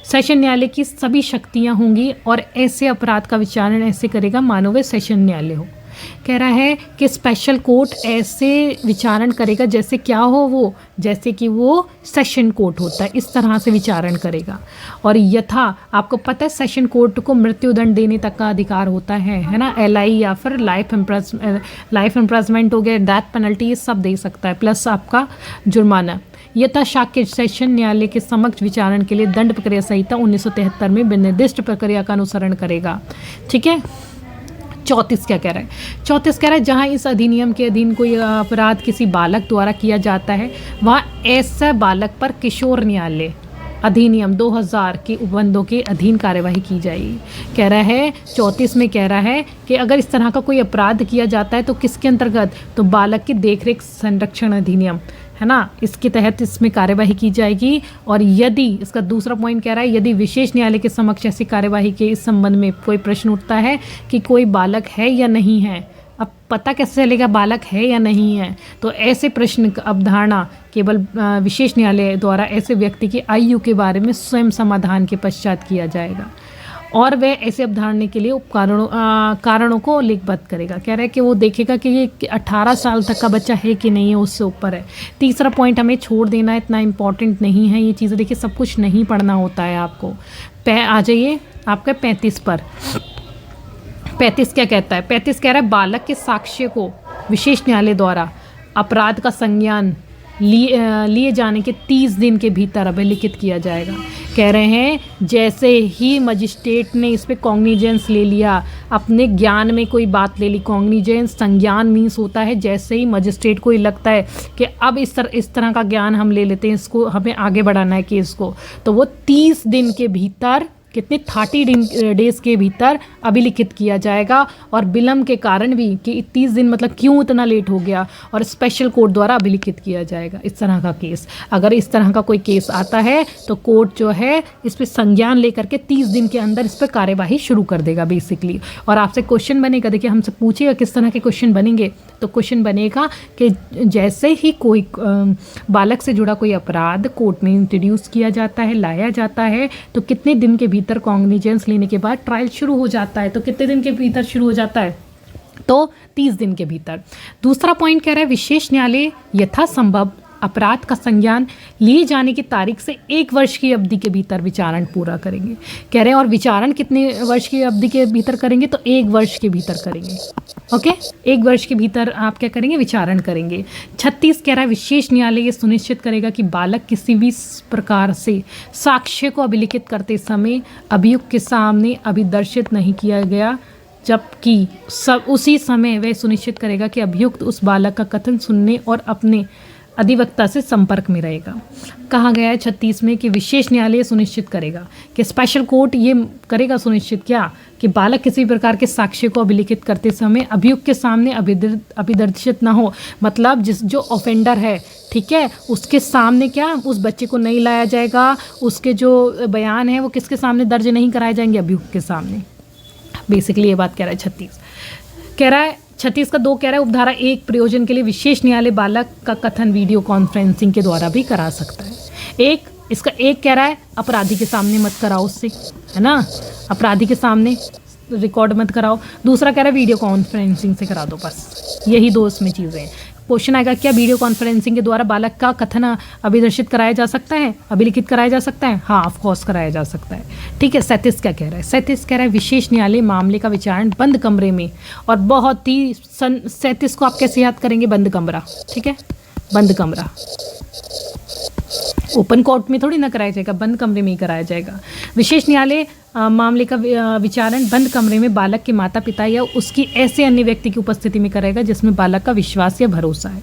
सेशन न्यायालय की सभी शक्तियां होंगी और ऐसे अपराध का विचारण ऐसे करेगा मानो वे सेशन न्यायालय हो। कह रहा है कि स्पेशल कोर्ट ऐसे विचारण करेगा जैसे क्या हो वो, जैसे कि वो सेशन कोर्ट होता है, इस तरह से विचारण करेगा। और यथा आपको पता है सेशन कोर्ट को मृत्युदंड देने तक का अधिकार होता है ना, LI या फिर लाइफ इम्प्रिजनमेंट हो गया, डेथ पेनल्टी, ये सब दे सकता है, प्लस आपका जुर्माना। यथा शाक्य सेशन न्यायालय के समक्ष विचारण के लिए दंड प्रक्रिया संहिता 1973 में निर्दिष्ट प्रक्रिया का अनुसरण करेगा। ठीक है, 34 क्या कह रहा है, 34 कह रहा है जहाँ इस अधिनियम के अधीन कोई अपराध किसी बालक द्वारा किया जाता है वहाँ ऐसा बालक पर किशोर न्यायालय अधिनियम 2000 के उपबंधों के अधीन कार्यवाही की जाएगी। कह रहा है 34 में कह रहा है कि अगर इस तरह का कोई अपराध किया जाता है तो किसके अंतर्गत, तो बालक की देखरेख संरक्षण अधिनियम है ना, इसके तहत इसमें कार्यवाही की जाएगी। और यदि इसका दूसरा पॉइंट कह रहा है यदि विशेष न्यायालय के समक्ष ऐसी कार्यवाही के इस संबंध में कोई प्रश्न उठता है कि कोई बालक है या नहीं है, अब पता कैसे चलेगा बालक है या नहीं है, तो ऐसे प्रश्न अवधारणा केवल विशेष न्यायालय द्वारा ऐसे व्यक्ति की आयु के बारे में स्वयं समाधान के पश्चात किया जाएगा और वह ऐसे अवधारणा के लिए कारणों को लिखबद्ध करेगा। कह रहा है कि वो देखेगा कि ये 18 साल तक का बच्चा है कि नहीं है, उससे ऊपर है। तीसरा पॉइंट हमें छोड़ देना, इतना इम्पॉर्टेंट नहीं है ये चीज़ें, देखिए सब कुछ नहीं पढ़ना होता है आपको। आ जाइए आपका 35 पर। 35 क्या कहता है, 35 कह रहा है बालक के साक्ष्य को विशेष न्यायालय द्वारा अपराध का संज्ञान लिए जाने के 30 दिन के भीतर अभिलिखित किया जाएगा। कह रहे हैं जैसे ही मजिस्ट्रेट ने इस पर कॉग्निजेंस ले लिया, अपने ज्ञान में कोई बात ले ली, कॉग्निजेंस संज्ञान मीन्स होता है जैसे ही मजिस्ट्रेट को लगता है कि अब इस तरह का ज्ञान हम ले लेते हैं, इसको हमें आगे बढ़ाना है केस को, तो वो 30 दिन के भीतर, कितने 30 डेज़ के भीतर अभिलिखित किया जाएगा। और विलम्ब के कारण भी कि 30 दिन मतलब क्यों इतना लेट हो गया, और स्पेशल कोर्ट द्वारा अभिलिखित किया जाएगा इस तरह का केस। अगर इस तरह का कोई केस आता है तो कोर्ट जो है इस पर संज्ञान लेकर के 30 दिन के अंदर इस पर कार्यवाही शुरू कर देगा बेसिकली। और आपसे क्वेश्चन बनेगा, देखिए हमसे पूछेगा किस तरह के क्वेश्चन बनेंगे, तो क्वेश्चन बनेगा कि जैसे ही कोई बालक से जुड़ा कोई अपराध कोर्ट में इंट्रोड्यूस किया जाता है, लाया जाता है, तो कितने दिन के भीतर कॉग्निजेंस लेने के बाद ट्रायल शुरू हो जाता है, तो कितने दिन के भीतर शुरू हो जाता है, तो 30 दिन के भीतर। दूसरा पॉइंट कह रहा है विशेष न्यायालय यथासंभव अपराध का संज्ञान लिए जाने की तारीख से 1 वर्ष की अवधि के भीतर विचारण पूरा करेंगे। कह रहे हैं और विचारण कितने वर्ष की अवधि के भीतर करेंगे, तो 1 वर्ष के भीतर करेंगे। ओके, 1 वर्ष के भीतर आप क्या करेंगे, विचारण करेंगे। 36 कह रहा है विशेष न्यायालय ये सुनिश्चित करेगा कि बालक किसी भी प्रकार से साक्ष्य को अभिलिखित करते समय अभियुक्त के सामने अभिदर्शित नहीं किया गया, जबकि उसी समय वह सुनिश्चित करेगा कि अभियुक्त उस बालक का कथन सुनने और अपने अधिवक्ता से संपर्क में रहेगा। कहा गया है 36 में कि विशेष न्यायालय सुनिश्चित करेगा कि स्पेशल कोर्ट ये करेगा सुनिश्चित क्या, कि बालक किसी प्रकार के साक्ष्य को अभिलिखित करते समय अभियुक्त के सामने अभिदर्शित ना हो, मतलब जो ऑफेंडर है, ठीक है, उसके सामने क्या उस बच्चे को नहीं लाया जाएगा, उसके जो बयान है वो किसके सामने दर्ज नहीं कराए जाएंगे, अभियुक्त के सामने। बेसिकली ये बात कह रहा है 36। कह रहा है 36 का 2 कह रहा है उपधारा 1 प्रयोजन के लिए विशेष न्यायालय बालक का कथन वीडियो कॉन्फ्रेंसिंग के द्वारा भी करा सकता है। इसका 1 कह रहा है अपराधी के सामने मत कराओ उससे, है ना, अपराधी के सामने रिकॉर्ड मत कराओ। दूसरा कह रहा है वीडियो कॉन्फ्रेंसिंग से करा दो, बस यही 2 इसमें चीज़ें हैं। क्वेश्चन आएगा, क्या वीडियो कॉन्फ्रेंसिंग के द्वारा बालक का कथन अभिदर्शित कराया जा सकता है, अभिलिखित कराया जा सकता है? हाँ, ऑफ कोर्स कराया जा सकता है। ठीक है, 37 क्या कह रहा है? 37 कह रहा है विशेष न्यायालय मामले का विचारण बंद कमरे में, और बहुत ही 37 को आप कैसे याद करेंगे? बंद कमरा। ठीक है, बंद कमरा, ओपन कोर्ट में थोड़ी ना कराया जाएगा, बंद कमरे में ही कराया जाएगा। विशेष न्यायालय मामले का विचारण बंद कमरे में बालक के माता पिता या उसकी ऐसे अन्य व्यक्ति की उपस्थिति में करेगा जिसमें बालक का विश्वास या भरोसा है।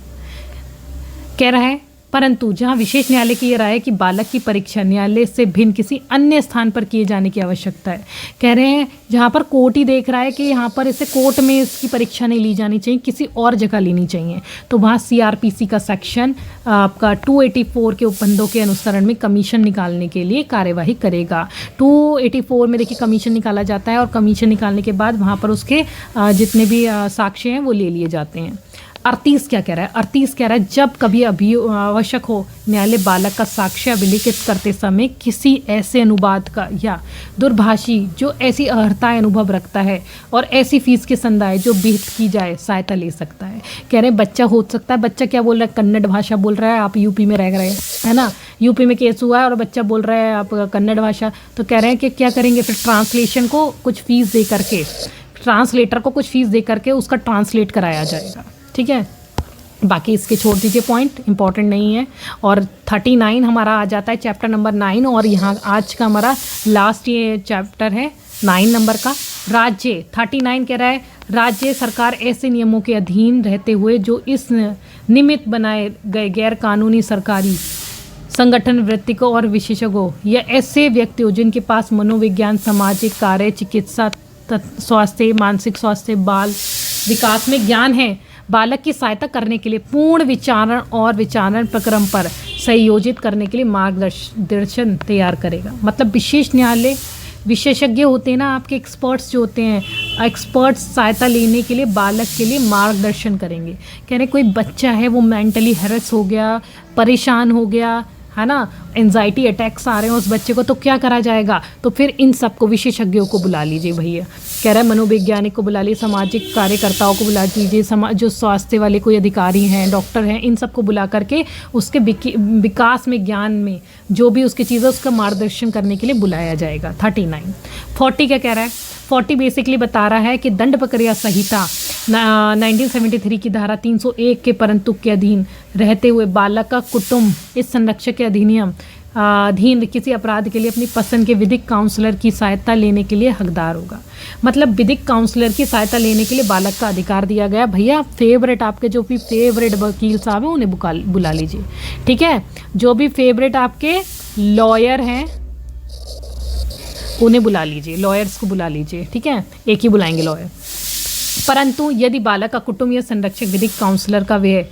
कह रहा है परंतु जहां विशेष न्यायालय की यह राय है कि बालक की परीक्षा न्यायालय से भिन्न किसी अन्य स्थान पर किए जाने की आवश्यकता है। कह रहे हैं जहां पर कोर्ट ही देख रहा है कि यहाँ पर इसे कोर्ट में इसकी परीक्षा नहीं ली जानी चाहिए, किसी और जगह लेनी चाहिए, तो वहाँ CRPC का सेक्शन आपका 284 के उपबंधों के अनुसरण में कमीशन निकालने के लिए कार्यवाही करेगा। 284 में देखिए कमीशन निकाला जाता है, और कमीशन निकालने के बाद वहाँ पर उसके जितने भी साक्ष्य हैं वो ले लिए जाते हैं। 38 क्या कह रहा है? 38 कह रहा है जब कभी आवश्यक हो न्यायालय बालक का साक्ष्य अभिलिखित करते समय किसी ऐसे अनुवाद का या दूरभाषी जो ऐसी अर्हताएं अनुभव रखता है और ऐसी फीस के संदाय जो विहित की जाए सहायता ले सकता है। कह रहे हैं बच्चा हो सकता है, बच्चा क्या बोल रहा है? कन्नड़ भाषा बोल रहा है, आप यूपी में रह रहे हैं, है ना, यूपी में केस हुआ है और बच्चा बोल रहा है आप कन्नड़ भाषा, तो कह रहे हैं कि क्या करेंगे फिर? ट्रांसलेशन को कुछ फीस दे करके, ट्रांसलेटर को कुछ फीस दे करके उसका ट्रांसलेट कराया जाएगा। ठीक है, बाकी इसके छोड़ दीजिए, पॉइंट इंपॉर्टेंट नहीं है। और 39 हमारा आ जाता है चैप्टर नंबर 9, और यहाँ आज का हमारा लास्ट ये चैप्टर है 9 नंबर का। राज्य 39 कह रहा है राज्य सरकार ऐसे नियमों के अधीन रहते हुए जो इस निमित्त बनाए गए गैर कानूनी सरकारी संगठन वृत्तिकों और विशेषज्ञों या ऐसे व्यक्तियों जिनके पास मनोविज्ञान, सामाजिक कार्य, चिकित्सा, स्वास्थ्य, मानसिक स्वास्थ्य, बाल विकास में ज्ञान है, बालक की सहायता करने के लिए पूर्ण विचारण और विचारण प्रक्रम पर संयोजित करने के लिए मार्गदर्शन तैयार करेगा। मतलब विशेष न्यायालय विशेषज्ञ होते हैं ना आपके, एक्सपर्ट्स जो होते हैं, एक्सपर्ट्स सहायता लेने के लिए बालक के लिए मार्गदर्शन करेंगे। कह रहे कोई बच्चा है वो मेंटली हैरेस हो गया, परेशान हो गया, है ना, एंजाइटी अटैक्स आ रहे हैं उस बच्चे को, तो क्या करा जाएगा? तो फिर इन सबको विशेषज्ञों को बुला लीजिए भैया। कह रहा है मनोवैज्ञानिक को बुला लीजिए, सामाजिक कार्यकर्ताओं को बुला लीजिए, जो स्वास्थ्य वाले कोई अधिकारी हैं, डॉक्टर हैं, इन सबको बुला करके उसके विकास में, ज्ञान में जो भी उसकी चीज़ है उसका मार्गदर्शन करने के लिए बुलाया जाएगा। 39 40 क्या कह रहा है? 40 बेसिकली बता रहा है कि दंड प्रक्रिया संहिता 1973 की धारा 301 के परंतु के अधीन रहते हुए बालक का कुटुंब इस संरक्षक के अधिनियम अधीन किसी अपराध के लिए अपनी पसंद के विधिक काउंसलर की सहायता लेने के लिए हकदार होगा। मतलब विधिक काउंसलर की सहायता लेने के लिए बालक का अधिकार दिया गया। भैया फेवरेट आपके जो भी फेवरेट वकील साहब हैं उन्हें बुला लीजिए। ठीक है, जो भी फेवरेट आपके लॉयर हैं उन्हें बुला लीजिए, लॉयर्स को बुला लीजिए। ठीक है, एक ही बुलाएंगे लॉयर। परंतु यदि बालक का कुटुंब या संरक्षक विधिक काउंसलर का व्यय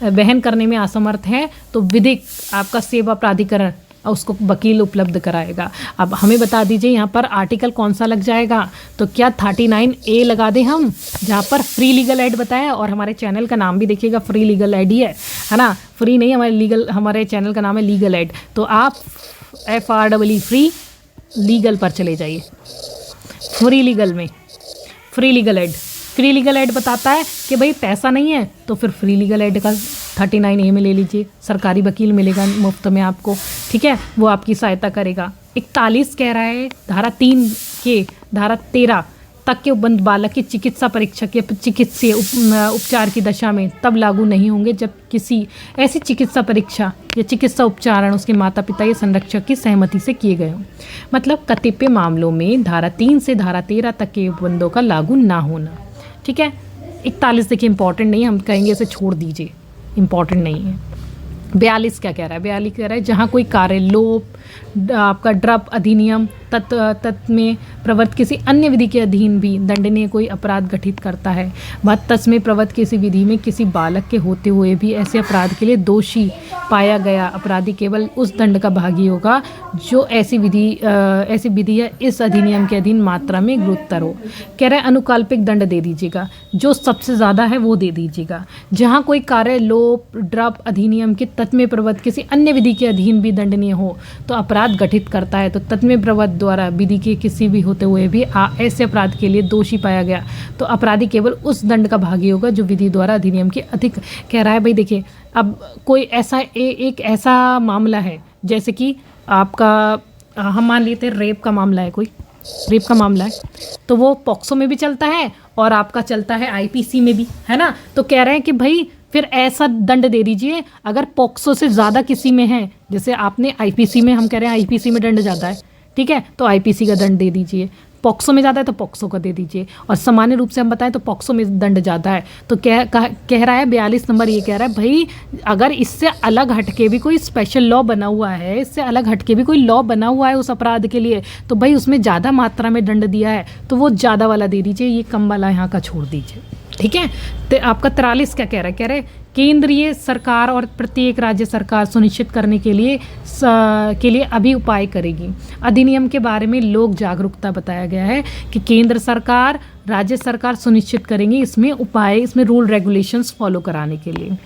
वहन करने में असमर्थ है तो विधिक आपका सेवा प्राधिकरण उसको वकील उपलब्ध कराएगा। अब हमें बता दीजिए यहाँ पर आर्टिकल कौन सा लग जाएगा? तो क्या 39A लगा दें हम, जहाँ पर फ्री लीगल एड बताया, और हमारे चैनल का नाम भी देखिएगा फ्री लीगल एड ही है ना, फ्री नहीं, हमारे चैनल का नाम है लीगल एड। तो आप FREE फ्री लीगल पर चले जाइए, फ्री लीगल में free legal aid, free legal aid बताता है कि भाई पैसा नहीं है तो फिर फ्री लीगल एड का 39A में ले लीजिए, सरकारी वकील मिलेगा मुफ्त में आपको। ठीक है, वो आपकी सहायता करेगा। 41 कह रहा है धारा 3 के धारा 13 तक के उपबंध बालक की चिकित्सा परीक्षा के चिकित्सीय उपचार की दशा में तब लागू नहीं होंगे जब किसी ऐसी चिकित्सा परीक्षा या चिकित्सा उपचारण उसके माता पिता या संरक्षक की सहमति से किए गए हों। मतलब कतिपय मामलों में धारा 3 से धारा 13 तक के उपबंधों का लागू ना होना। ठीक है, 41 देखिए इंपॉर्टेंट नहीं है, हम कहेंगे इसे छोड़ दीजिए, इंपॉर्टेंट नहीं है। 42 क्या कह रहा है? 42 कह रहा है जहाँ कोई कार्य लोप आपका ड्रप अधिनियम तत्व में प्रवृत्त किसी अन्य विधि के अधीन भी दंडनीय कोई अपराध गठित करता है, वह तत्व में प्रवृत्त किसी विधि में किसी बालक के होते हुए भी ऐसे अपराध के लिए दोषी पाया गया अपराधी केवल उस दंड का भागी होगा जो ऐसी विधि या इस अधिनियम के अधीन मात्रा में गुरुतर हो। कह रहा है अनुकाल्पिक दंड दे दीजिएगा, जो सबसे ज़्यादा है वो दे दीजिएगा। जहाँ कोई कार्य लोप ड्रप अधिनियम के तत्व में प्रवृत्त किसी अन्य विधि के अधीन भी दंडनीय हो तो अपराध गठित करता है, तो तत्व में प्रवृत्त द्वारा विधि के किसी भी होते हुए भी ऐसे अपराध के लिए दोषी पाया गया तो अपराधी केवल उस दंड का भागी होगा जो विधि द्वारा अधिनियम के अधिक कह रहा है। भाई देखिए, अब कोई ऐसा एक ऐसा मामला है जैसे कि आपका हम मान लेते हैं रेप का मामला है, कोई रेप का मामला है तो वो पॉक्सो में भी चलता है और आपका चलता है आईपीसी में भी, है ना। तो कह रहे हैं कि भाई फिर ऐसा दंड दे दीजिए अगर पॉक्सो से ज़्यादा किसी में है, जैसे आपने आईपीसी में, हम कह रहे हैं आईपीसी में दंड ज़्यादा है, ठीक है, तो आईपीसी का दंड दे दीजिए। पॉक्सो में ज़्यादा है तो पॉक्सो का दे दीजिए, और सामान्य रूप से हम बताएं तो पॉक्सो में दंड ज़्यादा है। तो कह रहा है 42 नंबर ये कह रहा है भाई अगर इससे अलग हटके भी कोई स्पेशल लॉ बना हुआ है, इससे अलग हटके भी कोई लॉ बना हुआ है उस अपराध के लिए, तो भाई उसमें ज़्यादा मात्रा में दंड दिया है तो वो ज़्यादा वाला दे दीजिए, ये कम वाला यहाँ का छोड़ दीजिए, ठीक है। तो आपका 43 क्या कह रहा है, केंद्रीय सरकार और प्रत्येक राज्य सरकार सुनिश्चित करने के लिए अभी उपाय करेगी। अधिनियम के बारे में लोक जागरूकता बताया गया है कि केंद्र सरकार, राज्य सरकार सुनिश्चित करेंगी इसमें उपाय, इसमें रूल रेगुलेशंस फॉलो कराने के लिए।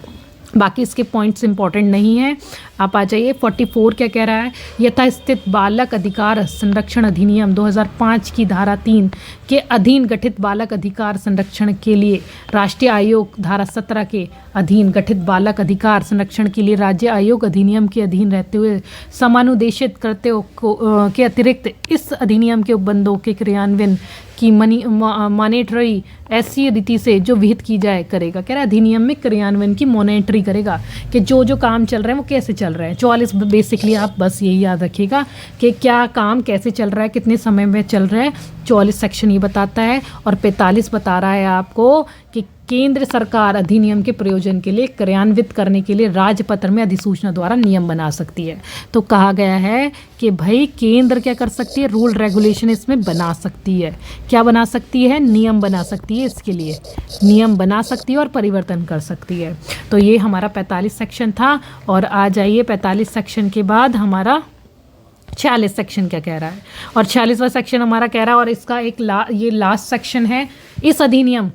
बाकी इसके पॉइंट्स इंपॉर्टेंट नहीं है, आप आ जाइए। 44 क्या कह रहा है, यथास्थित बालक अधिकार संरक्षण अधिनियम 2005 की धारा 3 के अधीन गठित बालक अधिकार संरक्षण के लिए राष्ट्रीय आयोग, धारा 17 के अधीन गठित बालक अधिकार संरक्षण के लिए राज्य आयोग अधिनियम के अधीन रहते हुए समानुदेशित कर्तव्यों के अतिरिक्त इस अधिनियम के उपबंधों के क्रियान्वयन की मॉनिटरी ऐसी रीति से जो विहित की जाए करेगा। कह रहा है अधिनियम में क्रियान्वयन की मॉनिटरी करेगा कि जो काम चल रहे हैं वो कैसे चल रहे हैं। 44 बेसिकली आप बस यही याद रखिएगा कि क्या काम कैसे चल रहा है, कितने समय में चल रहा है, 44 सेक्शन ये बताता है। और 45 बता रहा है आपको कि केंद्र सरकार अधिनियम के प्रयोजन के लिए क्रियान्वित करने के लिए राजपत्र में अधिसूचना द्वारा नियम बना सकती है। तो कहा गया है कि भाई केंद्र क्या कर सकती है, रूल रेगुलेशन इसमें बना सकती है। क्या बना सकती है, नियम बना सकती है, इसके लिए नियम बना सकती है और परिवर्तन कर सकती है। तो ये हमारा 45 सेक्शन था। और आ जाइए 45 सेक्शन के बाद हमारा 46 सेक्शन क्या कह रहा है। और 46वां सेक्शन हमारा कह रहा है, और इसका एक ये लास्ट सेक्शन है, इस अधिनियम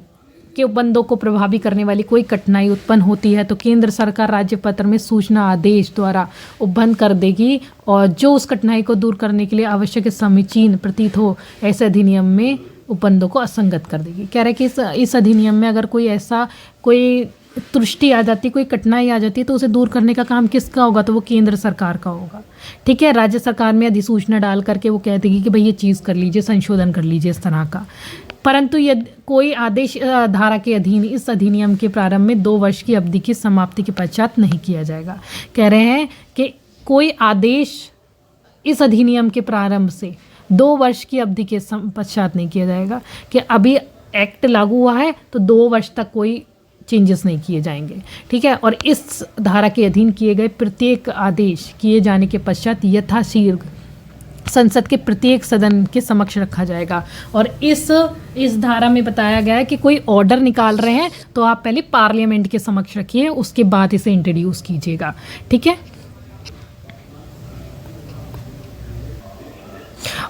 के उपबंधों को प्रभावी करने वाली कोई कठिनाई उत्पन्न होती है तो केंद्र सरकार राज्य पत्र में सूचना आदेश द्वारा उपबंध कर देगी, और जो उस कठिनाई को दूर करने के लिए आवश्यक समीचीन प्रतीत हो ऐसे अधिनियम में उपबंधों को असंगत कर देगी। कह रहे हैं कि इस अधिनियम में अगर कोई ऐसा कोई त्रुष्टि आ जाती, कोई कठिनाई आ जाती है तो उसे दूर करने का काम किसका होगा, तो वो केंद्र सरकार का होगा, ठीक है। राज्य सरकार में अधिसूचना डाल करके वो कह देगी कि भाई ये चीज़ कर लीजिए, संशोधन कर लीजिए इस तरह का। परंतु यदि कोई आदेश धारा के अधीन इस अधिनियम के प्रारंभ में 2 वर्ष की अवधि की समाप्ति के पश्चात नहीं किया जाएगा। कह रहे हैं कि कोई आदेश इस अधिनियम के प्रारंभ से 2 वर्ष की अवधि के पश्चात नहीं किया जाएगा, कि अभी एक्ट लागू हुआ है तो 2 वर्ष तक कोई चेंजेस नहीं किए जाएंगे, ठीक है। और इस धारा के अधीन किए गए प्रत्येक आदेश किए जाने के पश्चात यथाशीघ्र संसद के प्रत्येक सदन के समक्ष रखा जाएगा। और इस धारा में बताया गया है कि कोई ऑर्डर निकाल रहे हैं तो आप पहले पार्लियामेंट के समक्ष रखिए, उसके बाद इसे इंट्रोड्यूस कीजिएगा, ठीक है।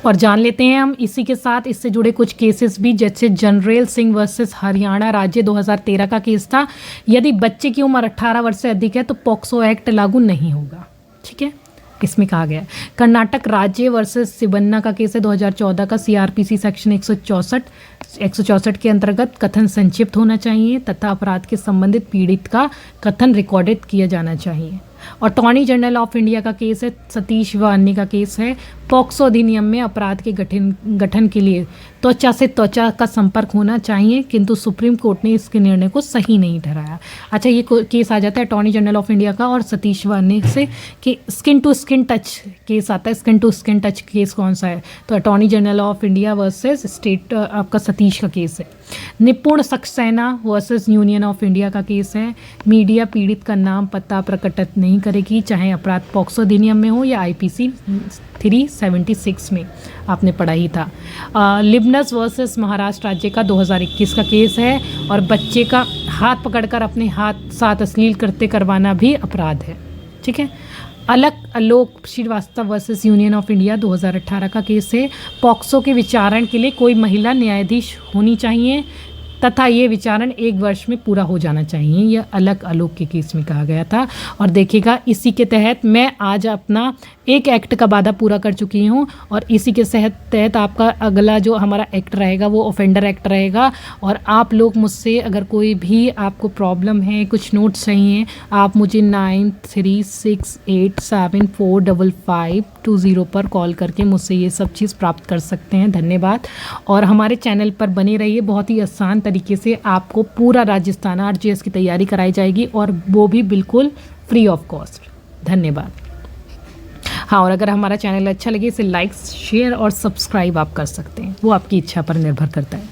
और जान लेते हैं हम इसी के साथ इससे जुड़े कुछ केसेस भी, जैसे जनरल सिंह वर्सेस हरियाणा राज्य 2013 का केस था। यदि बच्चे की उम्र 18 वर्ष से अधिक है तो पॉक्सो एक्ट लागू नहीं होगा, ठीक है। इसमें कहा गया है कर्नाटक राज्य वर्सेस सिबन्ना का केस है 2014 का, सीआरपीसी सेक्शन 164 के अंतर्गत कथन संक्षिप्त होना चाहिए तथा अपराध के संबंधित पीड़ित का कथन रिकॉर्डेड किया जाना चाहिए। और अटॉर्नी जनरल ऑफ इंडिया का केस है, सतीश व अन्य का केस है, पॉक्सो अधिनियम में अपराध के गठन के लिए त्वचा से त्वचा का संपर्क होना चाहिए, किंतु सुप्रीम कोर्ट ने इसके निर्णय को सही नहीं ठहराया। अच्छा, ये केस आ जाता है अटॉर्नी जनरल ऑफ इंडिया का और सतीश व अन्य से कि skin to skin touch case आता है। Skin to skin touch case कौन सा है, तो attorney general of India versus state आपका सतीश का केस है। Nipun Saxena versus union of India का केस है। मीडिया पीड़ित का नाम पता प्रकटित नहीं करेगी, चाहे अपराध पॉक्सो अधिनियम में हो या आईपीसी 376 में आपने पढ़ा ही था। लिबनस वर्सेस महाराष्ट्र राज्य का 2021 का केस है। और बच्चे का हाथ पकड़कर अपने हाथ साथ अश्लील कृत्य करवाना भी अपराध है, ठीक है। Alok Shrivastava versus union of India 2018 का केस है। पॉक्सो के विचारण के लिए कोई महिला न्यायाधीश होनी चाहिए, तथा ये विचारण 1 वर्ष में पूरा हो जाना चाहिए। यह अलग आलोक के केस में कहा गया था। और देखिएगा, इसी के तहत मैं आज अपना एक एक्ट का वादा पूरा कर चुकी हूँ और इसी के तहत आपका अगला जो हमारा एक्ट रहेगा वो ऑफेंडर एक्ट रहेगा। और आप लोग मुझसे अगर कोई भी आपको प्रॉब्लम है, कुछ नोट्स चाहिए, आप मुझे 9368745520 पर कॉल करके मुझसे ये सब चीज़ प्राप्त कर सकते हैं। धन्यवाद। और हमारे चैनल पर बने रहिए। बहुत ही आसान तरीके से आपको पूरा राजस्थान आरजीएस की तैयारी कराई जाएगी और वो भी बिल्कुल फ्री ऑफ कॉस्ट। धन्यवाद। हाँ, और अगर हमारा चैनल अच्छा लगे इसे लाइक, शेयर और सब्सक्राइब आप कर सकते हैं, वो आपकी इच्छा पर निर्भर करता है।